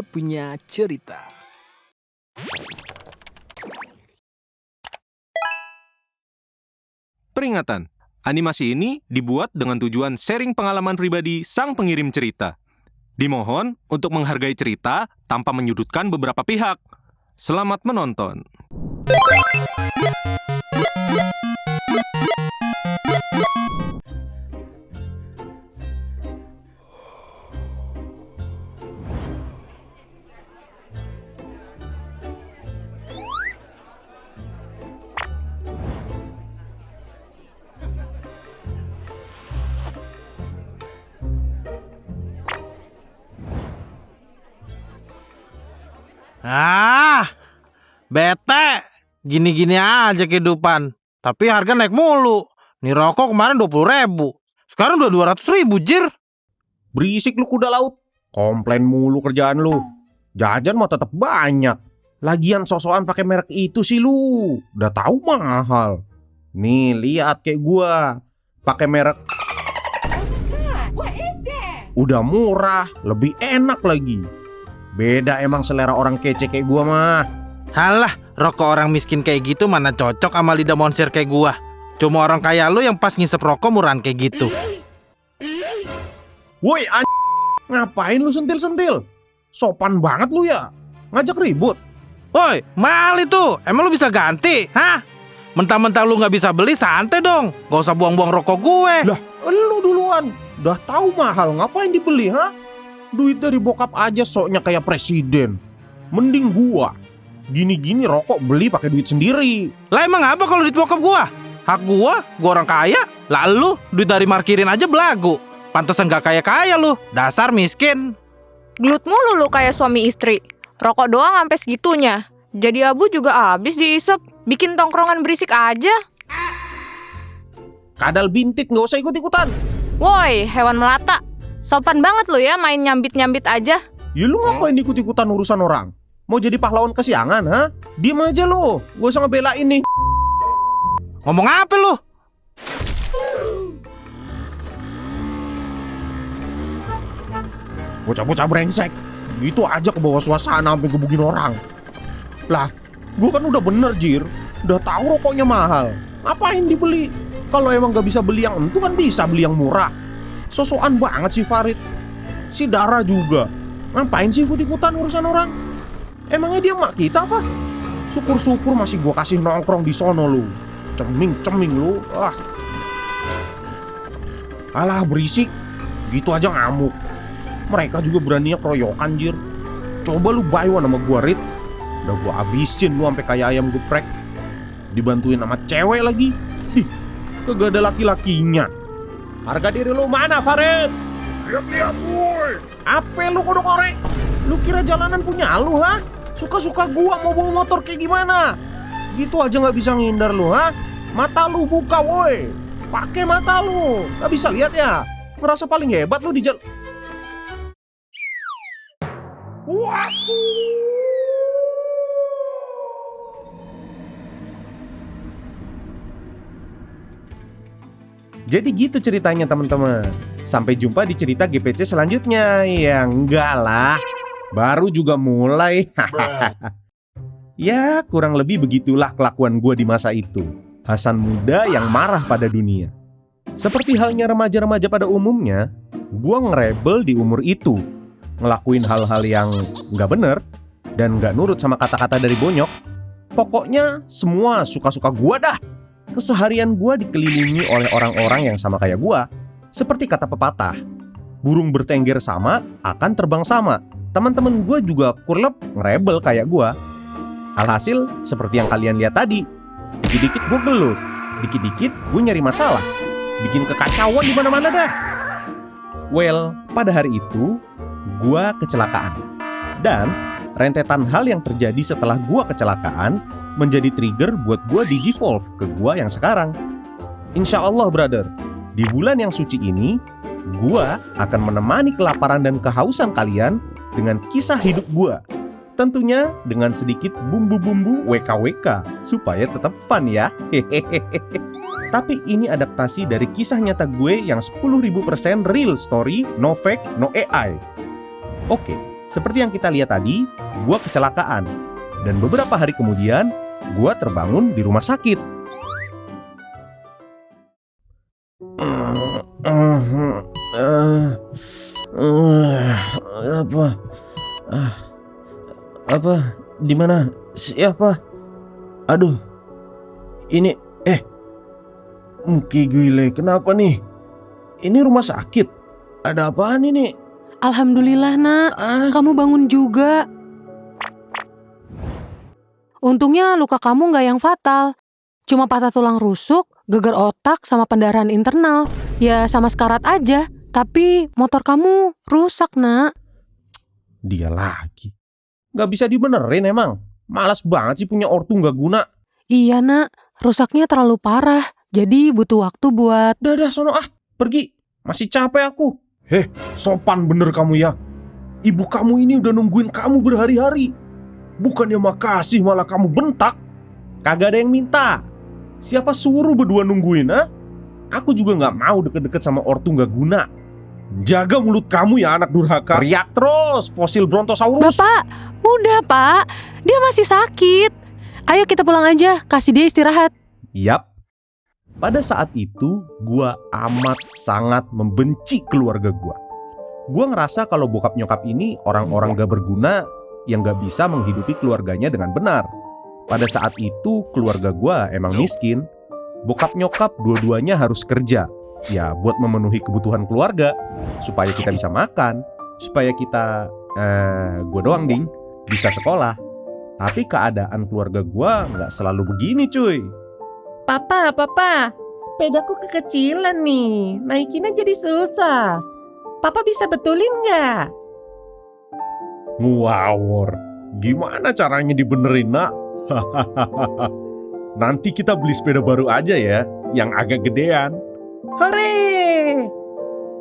punya cerita. Peringatan, animasi ini dibuat dengan tujuan sharing pengalaman pribadi sang pengirim cerita. Dimohon untuk menghargai cerita tanpa menyudutkan beberapa pihak. Selamat menonton. Bete. Gini-gini aja kehidupan. Tapi harga naik mulu. Nih rokok kemarin 20.000. Sekarang udah 200.000, jir. Berisik lu kuda laut. Komplain mulu kerjaan lu. Jajan mah tetap banyak. Lagian sosokan pakai merek itu sih lu. Udah tahu mahal. Nih lihat kayak gua. Pakai merek. Udah murah, lebih enak lagi. Beda emang selera orang kece kayak gua mah. Halah, rokok orang miskin kayak gitu mana cocok sama lidah monster kayak gua. Cuma orang kaya lu yang pas ngisep rokok murahan kayak gitu. Woi ngapain lu sentil-sentil? Sopan banget lu ya. Ngajak ribut. Woi, mahal itu. Emang lu bisa ganti? Hah? Mentang-mentang lu gak bisa beli, santai dong. Gak usah buang-buang rokok gue. Lah, lu duluan. Udah tahu mahal, ngapain dibeli, ha? Duit dari bokap aja soknya kayak presiden. Mending gua. Gini-gini rokok beli pakai duit sendiri. Lah emang apa kalau duit bokap gua? Hak gua orang kaya. Lalu duit dari markirin aja belagu. Pantesan gak kaya-kaya lu. Dasar miskin. Gelut mulu lu kayak suami istri. Rokok doang sampai segitunya. Jadi abu juga habis diisep. Bikin tongkrongan berisik aja. Kadal bintik, gak usah ikut-ikutan. Woi, hewan melata. Sopan banget lu ya main nyambit-nyambit aja. Ya lu ngapain ikut-ikutan urusan orang? Mau jadi pahlawan kesiangan, ha? Diem aja lu, gak usah ngebelain nih. Ngomong apa lu? Bocah-bocah brengsek. Gitu aja ke bawah suasana sampai gebugin orang. Lah, gua kan udah bener, Jir. Udah tahu rokoknya mahal. Ngapain dibeli? Kalau emang gak bisa beli yang itu kan bisa beli yang murah. Sosokan banget sih Farid. Si Dara juga. Ngapain sih ikut-ikutan urusan orang? Emangnya dia mak kita apa? Syukur-syukur masih gua kasih nongkrong di sono lu. Ceming-ceming lu. Alah berisik. Gitu aja ngamuk. Mereka juga beraninya keroyokan, Jir. Coba lu buy one sama gua, Rit. Udah gua abisin lu sampai kayak ayam geprek. Dibantuin sama cewek lagi. Ih, kagak ada laki-lakinya. Harga diri lu mana, Farid? Lihat-lihat, boy. Apa lu kodok korek? Lu kira jalanan punya lu, ha? Suka-suka gua mau bawa motor kayak gimana? Gitu aja gak bisa ngindar lu, ha? Mata lu buka, woi. Pakai mata lu. Gak bisa lihat ya? Ngerasa paling hebat lu di jalan. Wasu. Jadi gitu ceritanya teman-teman. Sampai jumpa di cerita GPC selanjutnya. Ya enggak lah. Baru juga mulai. Ya kurang lebih begitulah kelakuan gue di masa itu. Hasan muda yang marah pada dunia. Seperti halnya remaja-remaja pada umumnya, gue ngerebel di umur itu. Ngelakuin hal-hal yang nggak bener dan nggak nurut sama kata-kata dari bonyok. Pokoknya semua suka-suka gue dah. Keseharian gue dikelilingi oleh orang-orang yang sama kayak gue. Seperti kata pepatah, burung bertengger sama akan terbang sama. Teman-teman gue juga kurlep ngerebel kayak gue. Alhasil seperti yang kalian lihat tadi, dikit-dikit gue gelut, dikit-dikit gue nyari masalah, bikin kekacauan di mana-mana dah. Well, pada hari itu gue kecelakaan. Dan rentetan hal yang terjadi setelah gue kecelakaan menjadi trigger buat gue digivolve ke gue yang sekarang. Insya Allah brother, di bulan yang suci ini gue akan menemani kelaparan dan kehausan kalian dengan kisah hidup gue. Tentunya dengan sedikit bumbu-bumbu WKWK supaya tetap fun ya. Tapi ini adaptasi dari kisah nyata gue yang 10.000% real story, no fake, no AI. Oke, Seperti yang kita lihat tadi, gue kecelakaan. Dan beberapa hari kemudian, gue terbangun di rumah sakit. Apa? Di mana? Siapa? Aduh. Ini Muki Gile, kenapa nih? Ini rumah sakit. Ada apaan ini? Alhamdulillah nak, kamu bangun juga. Untungnya luka kamu nggak yang fatal. Cuma patah tulang rusuk, geger otak, sama pendarahan internal. Ya sama sekarat aja. Tapi motor kamu rusak nak. Dia lagi. Gak bisa dibenerin emang. Malas banget sih punya ortu gak guna. Iya nak, rusaknya terlalu parah. Jadi butuh waktu buat... Dah sono pergi. Masih capek aku. Sopan bener kamu ya. Ibu kamu ini udah nungguin kamu berhari-hari. Bukannya makasih malah kamu bentak. Kagak ada yang minta. Siapa suruh berdua nungguin, Aku juga gak mau deket-deket sama ortu gak guna. Jaga mulut kamu ya anak durhaka. Teriak terus, fosil brontosaurus. Bapak, udah pak, dia masih sakit. Ayo kita pulang aja, kasih dia istirahat. Yap. Pada saat itu, gua amat sangat membenci keluarga gua. Gua ngerasa kalau bokap nyokap ini orang-orang gak berguna yang gak bisa menghidupi keluarganya dengan benar. Pada saat itu, keluarga gua emang miskin. Bokap nyokap dua-duanya harus kerja. Ya, buat memenuhi kebutuhan keluarga. Supaya kita bisa makan. Supaya kita, gua doang ding, bisa sekolah. Tapi keadaan keluarga gua nggak selalu begini cuy. Papa, sepedaku kekecilan nih, naikinnya jadi susah. Papa bisa betulin nggak? Ngawur, gimana caranya dibenerin nak? Nanti kita beli sepeda baru aja ya, yang agak gedean. Hore!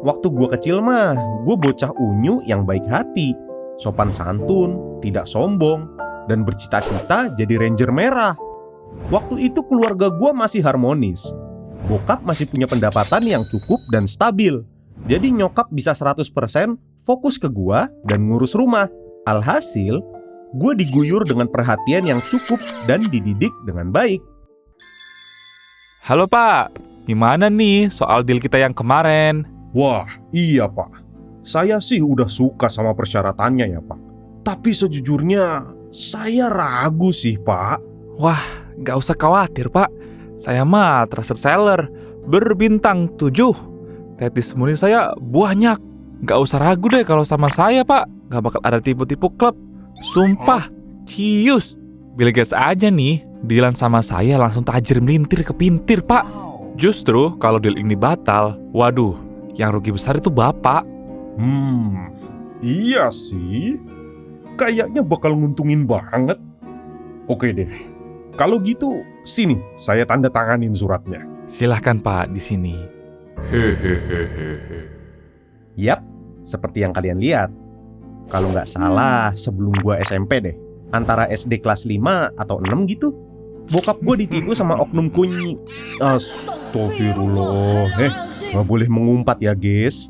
Waktu gua kecil mah, gua bocah unyu yang baik hati, sopan santun, tidak sombong, dan bercita-cita jadi ranger merah. Waktu itu keluarga gua masih harmonis. Bokap masih punya pendapatan yang cukup dan stabil. Jadi nyokap bisa 100% fokus ke gua dan ngurus rumah. Alhasil, gua diguyur dengan perhatian yang cukup dan dididik dengan baik. Halo Pak, gimana nih soal deal kita yang kemarin? Wah, iya Pak. Saya sih udah suka sama persyaratannya ya Pak. Tapi sejujurnya, saya ragu sih Pak. Wah, gak usah khawatir Pak. Saya mah trusted seller, berbintang 7. Testimoni saya banyak. Gak usah ragu deh kalau sama saya Pak. Gak bakal ada tipu-tipu klub. Sumpah, cius. Bill Gates aja nih, dealan sama saya langsung tajir melintir ke pintir Pak. Justru kalau deal ini batal, waduh, yang rugi besar itu Bapak. Iya sih. Kayaknya bakal nguntungin banget. Oke deh. Kalau gitu, sini saya tanda tanganin suratnya. Silahkan Pak di sini. Yap, seperti yang kalian lihat. Kalau nggak salah, sebelum gua SMP deh. Antara SD kelas 5 atau 6 gitu. Bokap gua ditipu sama oknum kunyi. Astagfirullah. Nggak boleh mengumpat ya guys.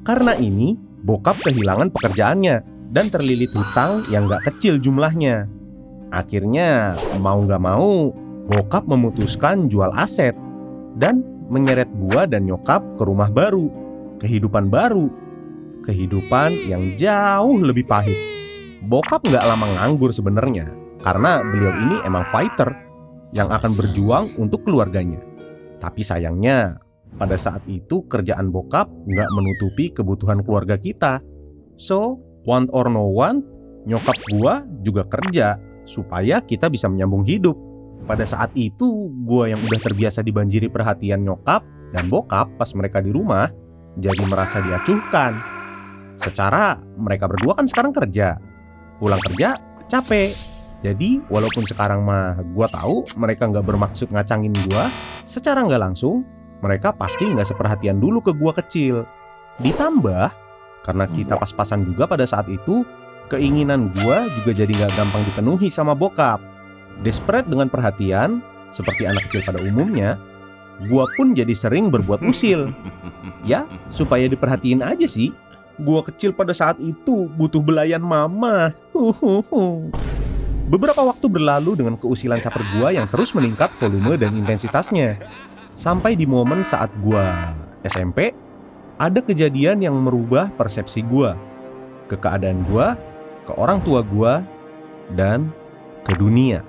Karena ini, bokap kehilangan pekerjaannya dan terlilit hutang yang nggak kecil jumlahnya. Akhirnya, mau nggak mau, bokap memutuskan jual aset dan menyeret gua dan nyokap ke rumah baru, kehidupan baru, kehidupan yang jauh lebih pahit. Bokap nggak lama nganggur sebenarnya, karena beliau ini emang fighter yang akan berjuang untuk keluarganya. Tapi sayangnya, pada saat itu kerjaan bokap nggak menutupi kebutuhan keluarga kita. So, want or no want, nyokap gua juga kerja supaya kita bisa menyambung hidup. Pada saat itu, gua yang udah terbiasa dibanjiri perhatian nyokap dan bokap pas mereka di rumah, jadi merasa diacuhkan. Secara mereka berdua kan sekarang kerja, pulang kerja capek. Jadi walaupun sekarang mah gua tahu mereka nggak bermaksud ngacangin gua, secara nggak langsung mereka pasti nggak seperhatian dulu ke gua kecil. Ditambah karena kita pas-pasan juga pada saat itu, keinginan gua juga jadi nggak gampang dipenuhi sama bokap. Desperate dengan perhatian, seperti anak kecil pada umumnya, gua pun jadi sering berbuat usil. Ya, supaya diperhatiin aja sih. Gua kecil pada saat itu butuh belayan mama. Beberapa waktu berlalu dengan keusilan caper gua yang terus meningkat volume dan intensitasnya. Sampai di momen saat gua SMP, ada kejadian yang merubah persepsi gua, ke keadaan gua, ke orang tua gua, dan ke dunia.